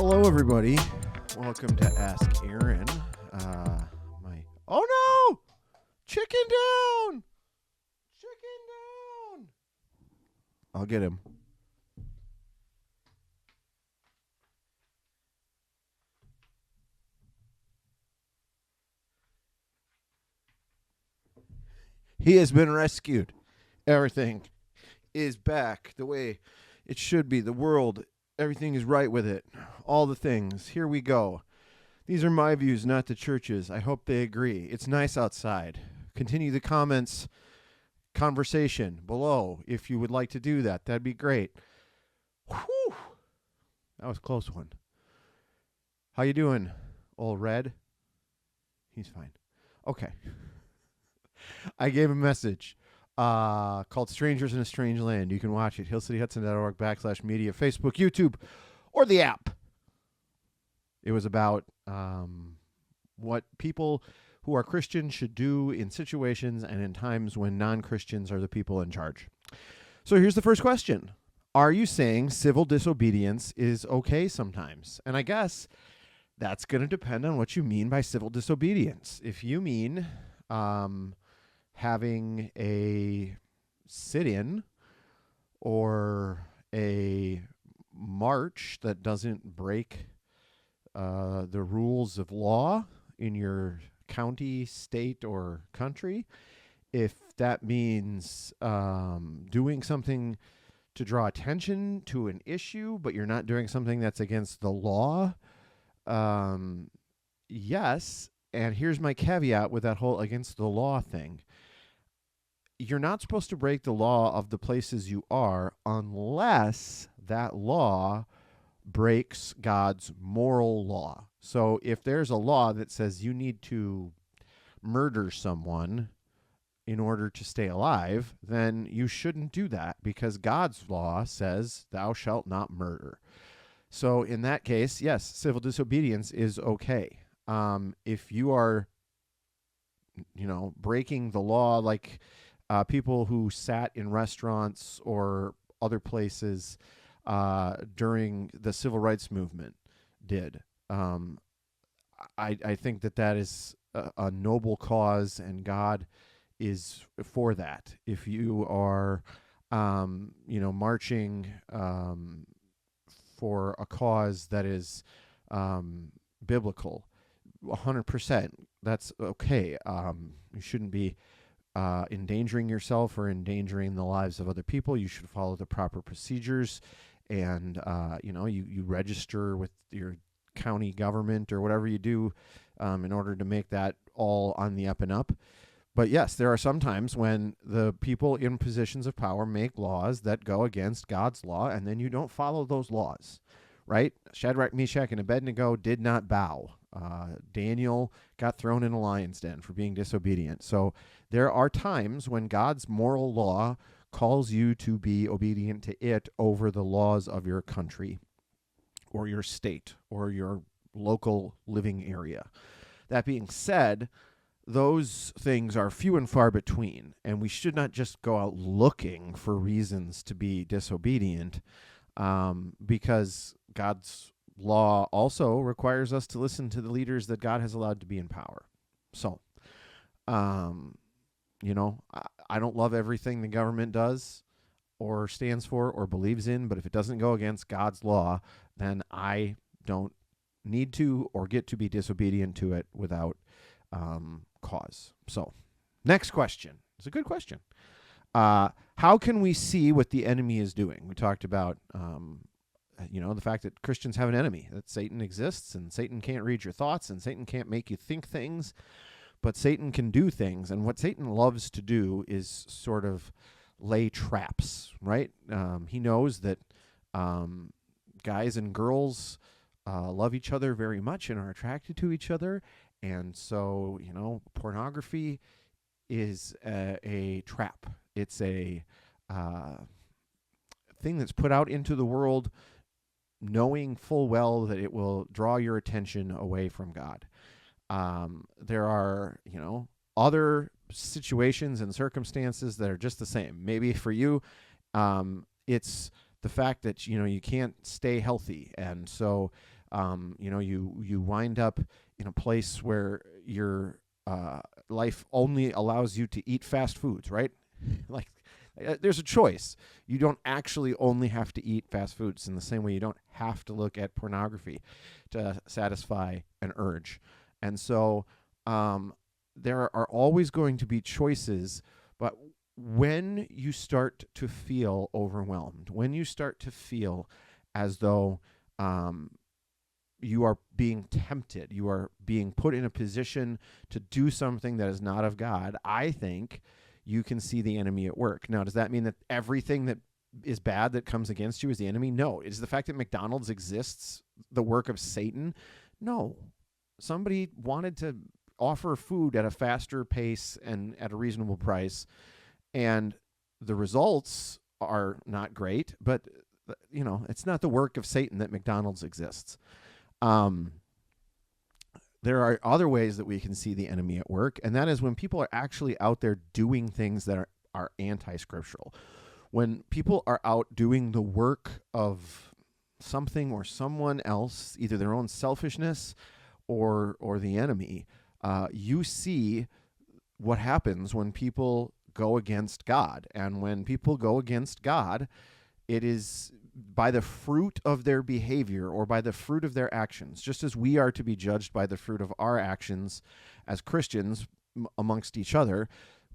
Hello, everybody. Welcome to Ask Aaron. Oh no! Chicken down! Chicken down! I'll get him. He has been rescued. Everything is back the way it should be. The world, everything is right with it. All the things. Here we go. These are my views, not the church's. I hope they agree. It's nice outside. Continue the comments, conversation below if you would like to do that. That'd be great. Whew. That was a close one. How you doing, old Red? He's fine. Okay. I gave a message called Strangers in a Strange Land. You can watch it, hillcityhudson.org/media, Facebook, YouTube, or the app. It was about what people who are Christians should do in situations and in times when non-Christians are the people in charge. So here's the first question. Are you saying civil disobedience is okay sometimes? And I guess that's going to depend on what you mean by civil disobedience. If you mean having a sit-in or a march that doesn't break the rules of law in your county, state, or country, if that means doing something to draw attention to an issue, but you're not doing something that's against the law, yes. And here's my caveat with that whole against the law thing. You're not supposed to break the law of the places you are unless that law breaks God's moral law. So if there's a law that says you need to murder someone in order to stay alive, then you shouldn't do that because God's law says thou shalt not murder. So in that case, yes, civil disobedience is okay. If you are, breaking the law, like people who sat in restaurants or other places during the civil rights movement did, I think that is a noble cause, and God is for that. If you are, marching for a cause that is biblical, 100%, that's okay. You shouldn't be endangering yourself or endangering the lives of other people. You should follow the proper procedures, and you register with your county government or whatever you do in order to make that all on the up and up. But yes, there are some times when the people in positions of power make laws that go against God's law, and then you don't follow those laws, right? Shadrach, Meshach, and Abednego did not bow. Daniel got thrown in a lion's den for being disobedient. So there are times when God's moral law calls you to be obedient to it over the laws of your country or your state or your local living area. That being said, those things are few and far between, and we should not just go out looking for reasons to be disobedient, because God's law also requires us to listen to the leaders that God has allowed to be in power. So, I don't love everything the government does or stands for or believes in, but if it doesn't go against God's law, then I don't need to or get to be disobedient to it without cause. So, next question. It's a good question. How can we see what the enemy is doing? We talked about the fact that Christians have an enemy, that Satan exists, and Satan can't read your thoughts, and Satan can't make you think things, but Satan can do things. And what Satan loves to do is sort of lay traps, right? He knows that guys and girls love each other very much and are attracted to each other. And so, pornography is a trap. It's a thing that's put out into the world knowing full well that it will draw your attention away from God. There are, other situations and circumstances that are just the same. Maybe for you, it's the fact that, you can't stay healthy. And so You wind up in a place where your life only allows you to eat fast foods, right? Like, there's a choice. You don't actually only have to eat fast foods in the same way you don't have to look at pornography to satisfy an urge. And so there are always going to be choices, but when you start to feel overwhelmed, when you start to feel as though you are being tempted, you are being put in a position to do something that is not of God, I think you can see the enemy at work. Now, does that mean that everything that is bad that comes against you is the enemy? No. Is the fact that McDonald's exists the work of Satan? No. Somebody wanted to offer food at a faster pace and at a reasonable price, and the results are not great, but it's not the work of Satan that McDonald's exists. There are other ways that we can see the enemy at work, and that is when people are actually out there doing things that are anti-scriptural. When people are out doing the work of something or someone else, either their own selfishness or the enemy, you see what happens when people go against God. And when people go against God, it is by the fruit of their behavior or by the fruit of their actions, just as we are to be judged by the fruit of our actions as Christians amongst each other.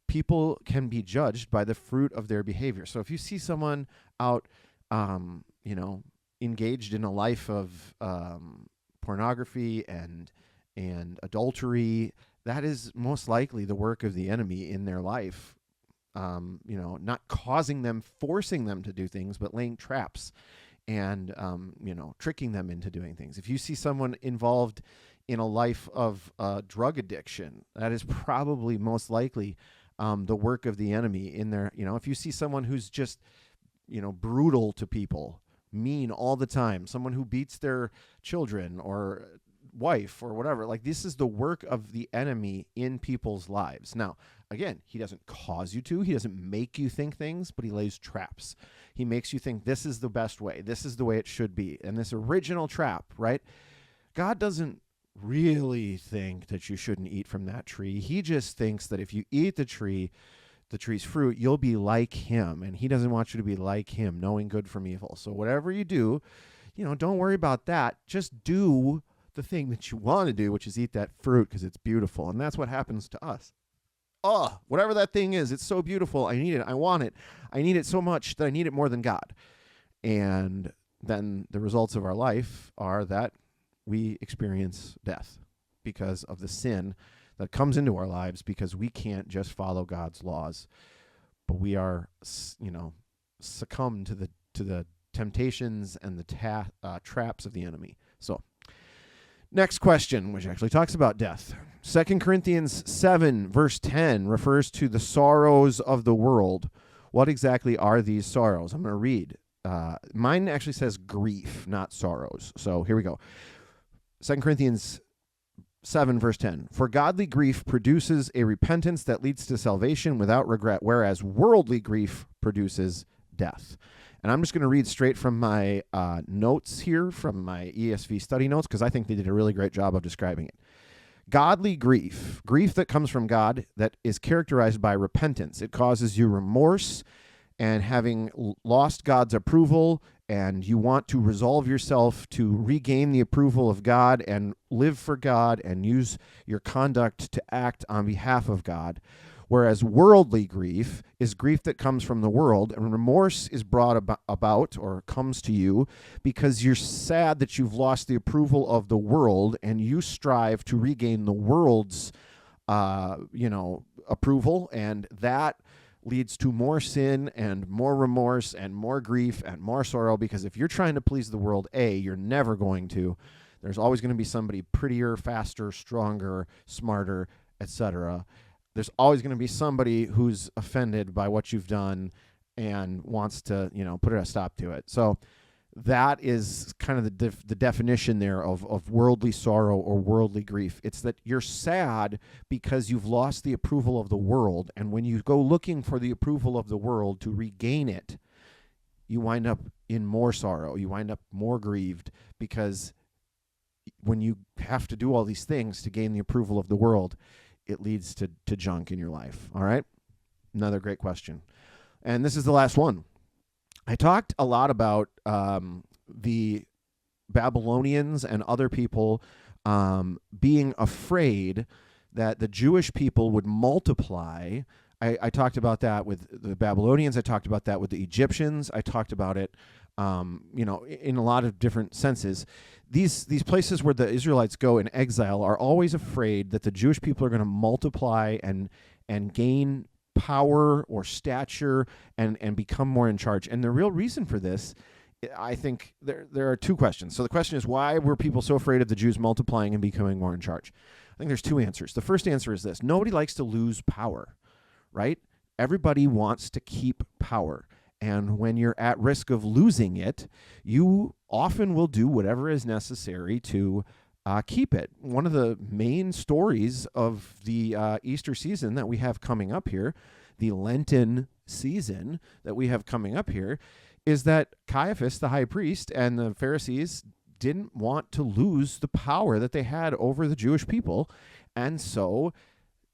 People can be judged by the fruit of their behavior. So if you see someone out, engaged in a life of pornography and adultery, that is most likely the work of the enemy in their life. Not causing them, forcing them to do things, but laying traps and, tricking them into doing things. If you see someone involved in a life of drug addiction, that is probably most likely the work of the enemy in their, if you see someone who's just, brutal to people, mean all the time, someone who beats their children or wife or whatever, like, this is the work of the enemy in people's lives. Now, again, he doesn't cause you to, he doesn't make you think things, but he lays traps. He makes you think this is the best way, this is the way it should be. And this original trap, right? God doesn't really think that you shouldn't eat from that tree. He just thinks that if you eat the tree's fruit, you'll be like him. And he doesn't want you to be like him, knowing good from evil. So whatever you do, don't worry about that. Just do the thing that you want to do, which is eat that fruit because it's beautiful. And that's what happens to us. Whatever that thing is, it's so beautiful. I need it. I want it. I need it so much that I need it more than God. And then the results of our life are that we experience death because of the sin that comes into our lives, because we can't just follow God's laws, but we are, succumb to the temptations and the traps of the enemy. So, next question, which actually talks about death. 2 Corinthians 7, verse 10 refers to the sorrows of the world. What exactly are these sorrows? I'm going to read. Mine actually says grief, not sorrows. So here we go. 2 Corinthians 7, verse 10. For godly grief produces a repentance that leads to salvation without regret, whereas worldly grief produces death. And I'm just going to read straight from my notes here, from my ESV study notes, because I think they did a really great job of describing it. Godly grief, grief that comes from God, that is characterized by repentance. It causes you remorse, and having lost God's approval, and you want to resolve yourself to regain the approval of God and live for God and use your conduct to act on behalf of God. Whereas worldly grief is grief that comes from the world, and remorse is brought about or comes to you because you're sad that you've lost the approval of the world, and you strive to regain the world's, approval, and that leads to more sin and more remorse and more grief and more sorrow, because if you're trying to please the world, you're never going to. There's always going to be somebody prettier, faster, stronger, smarter, etc. There's always going to be somebody who's offended by what you've done and wants to, put a stop to it. So that is kind of the definition there of worldly sorrow or worldly grief. It's that you're sad because you've lost the approval of the world, and when you go looking for the approval of the world to regain it, you wind up in more sorrow. You wind up more grieved because when you have to do all these things to gain the approval of the world, it leads to junk in your life. All right? Another great question. And this is the last one. I talked a lot about the Babylonians and other people being afraid that the Jewish people would multiply. I talked about that with the Babylonians. I talked about that with the Egyptians. I talked about it, in a lot of different senses. These places where the Israelites go in exile are always afraid that the Jewish people are going to multiply and gain power or stature and become more in charge. And the real reason for this, I think there are two questions. So the question is, why were people so afraid of the Jews multiplying and becoming more in charge? I think there's two answers. The first answer is this: nobody likes to lose power, right? Everybody wants to keep power. And when you're at risk of losing it, you often will do whatever is necessary to keep it. One of the main stories of the Easter season that we have coming up here, the Lenten season that we have coming up here, is that Caiaphas, the high priest, and the Pharisees didn't want to lose the power that they had over the Jewish people. And so,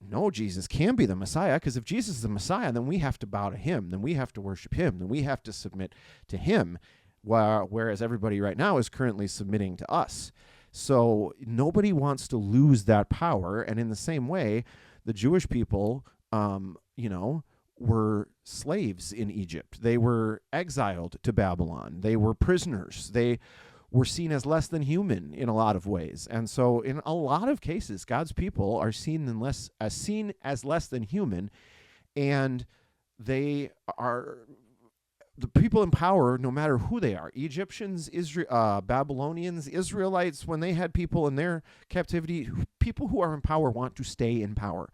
no, Jesus can be the Messiah, because if Jesus is the Messiah, then we have to bow to him, then we have to worship him, then we have to submit to him, whereas everybody right now is currently submitting to us. So nobody wants to lose that power. And in the same way, the Jewish people, were slaves in Egypt. They were exiled to Babylon. They were prisoners. They were seen as less than human in a lot of ways. And so in a lot of cases, God's people are seen as less than human, and they are the people in power, no matter who they are. Egyptians, Babylonians, Israelites, when they had people in their captivity, people who are in power want to stay in power.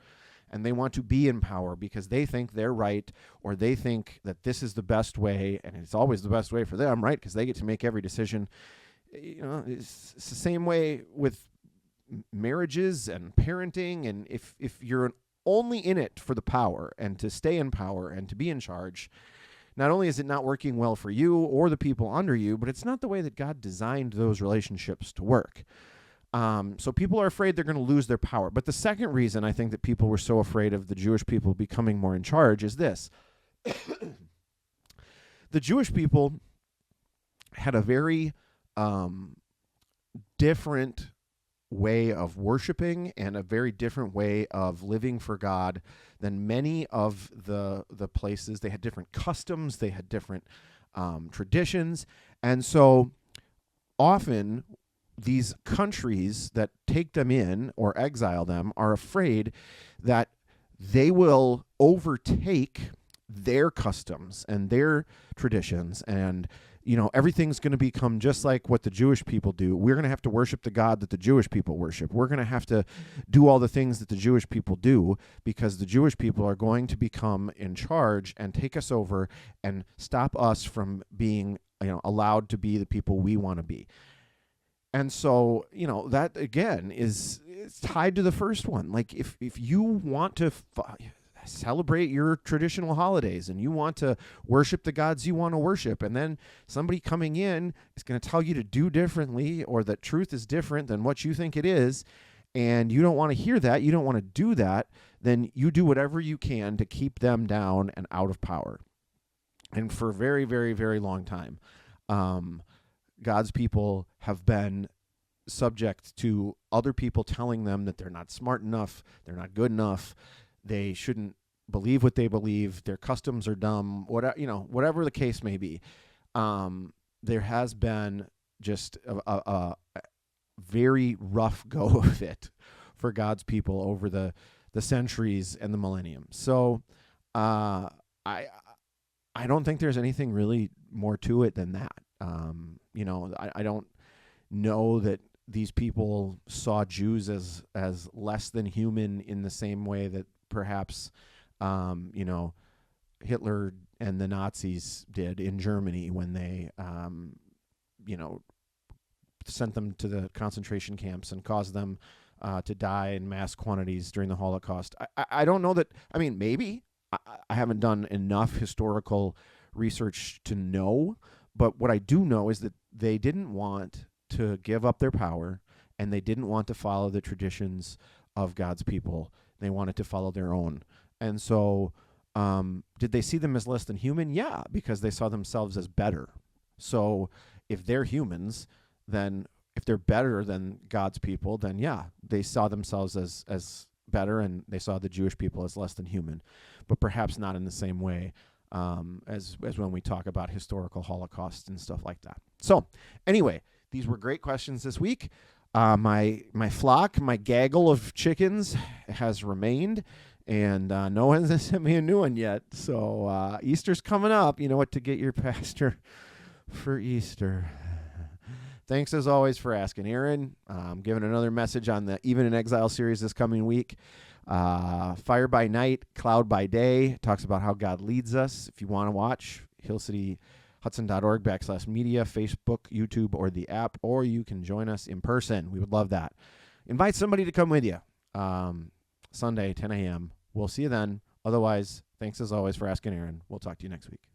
And they want to be in power because they think they're right, or they think that this is the best way, and it's always the best way for them, right? Because they get to make every decision. It's the same way with marriages and parenting. And if you're only in it for the power and to stay in power and to be in charge, not only is it not working well for you or the people under you, but it's not the way that God designed those relationships to work. So people are afraid they're going to lose their power. But the second reason I think that people were so afraid of the Jewish people becoming more in charge is this. The Jewish people had a very different way of worshiping and a very different way of living for God than many of the places. They had different customs. They had different traditions. And so often these countries that take them in or exile them are afraid that they will overtake their customs and their traditions, and everything's going to become just like what the Jewish people do. We're going to have to worship the God that the Jewish people worship. We're going to have to do all the things that the Jewish people do, because the Jewish people are going to become in charge and take us over and stop us from being allowed to be the people we want to be. And so, that again is tied to the first one. Like if you want to celebrate your traditional holidays and you want to worship the gods you want to worship, and then somebody coming in is going to tell you to do differently, or that truth is different than what you think it is, and you don't want to hear that, you don't want to do that, then you do whatever you can to keep them down and out of power. And for a very, very, very long time, God's people have been subject to other people telling them that they're not smart enough, they're not good enough, they shouldn't believe what they believe, their customs are dumb, whatever the case may be. There has been just a very rough go of it for God's people over the centuries and the millennium. So I don't think there's anything really more to it than that. I don't know that these people saw Jews as less than human in the same way that perhaps, Hitler and the Nazis did in Germany when they, sent them to the concentration camps and caused them to die in mass quantities during the Holocaust. I don't know that. I mean, maybe. I haven't done enough historical research to know, but what I do know is that they didn't want to give up their power, and they didn't want to follow the traditions of God's people. They wanted to follow their own. And so did they see them as less than human? Yeah, because they saw themselves as better. So if they're humans, then if they're better than God's people, then yeah, they saw themselves as better, and they saw the Jewish people as less than human, but perhaps not in the same way as when we talk about historical Holocaust and stuff like that. So anyway, these were great questions this week. My flock, my gaggle of chickens has remained, and no one has sent me a new one yet. So Easter's coming up. You know what to get your pastor for Easter. Thanks, as always, for asking, Aaron. I'm giving another message on the Even in Exile series this coming week. Fire by night, cloud by day. Talks about how God leads us. If you want to watch, hillcityhudson.org/media, Facebook, YouTube, or the app, or you can join us in person. We would love that. Invite somebody to come with you. Sunday, 10 a.m. We'll see you then. Otherwise, thanks, as always, for asking, Aaron. We'll talk to you next week.